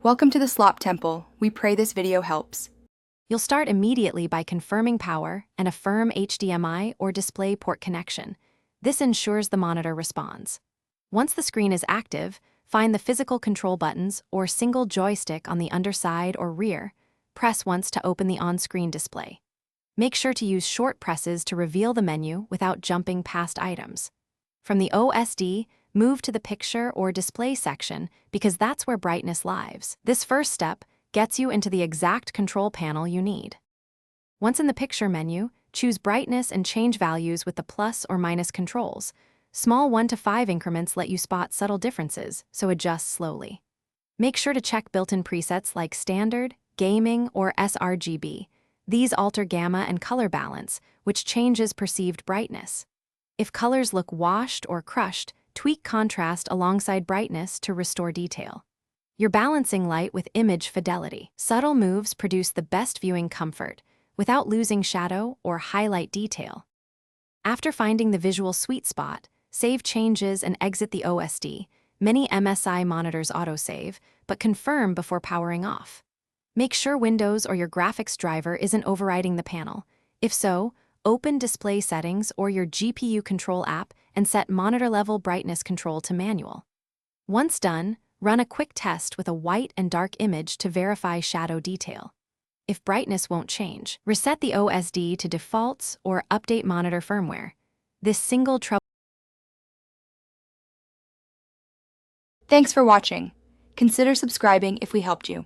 Welcome to the Slop Temple. We pray this video helps. You'll start immediately by confirming power and a firm HDMI or display port connection. This ensures the monitor responds. Once the screen is active, find the physical control buttons or single joystick on the underside or rear. Press once to open the on-screen display. Make sure to use short presses to reveal the menu without jumping past items. From the OSD, move to the picture or display section because that's where brightness lives. This first step gets you into the exact control panel you need. Once in the picture menu, choose brightness and change values with the plus or minus controls. Small 1 to 5 increments let you spot subtle differences, so adjust slowly. Make sure to check built-in presets like Standard, Gaming, or sRGB. These alter gamma and color balance, which changes perceived brightness. If colors look washed or crushed, tweak contrast alongside brightness to restore detail. You're balancing light with image fidelity. Subtle moves produce the best viewing comfort, without losing shadow or highlight detail. After finding the visual sweet spot, save changes and exit the OSD. Many MSI monitors autosave, but confirm before powering off. Make sure Windows or your graphics driver isn't overriding the panel. If so, open Display Settings or your GPU Control app and set monitor level brightness control to manual. Once done, run a quick test with a white and dark image to verify shadow detail. If brightness won't change, reset the OSD to defaults or update monitor firmware. This single trouble. Thanks for watching. Consider subscribing if we helped you.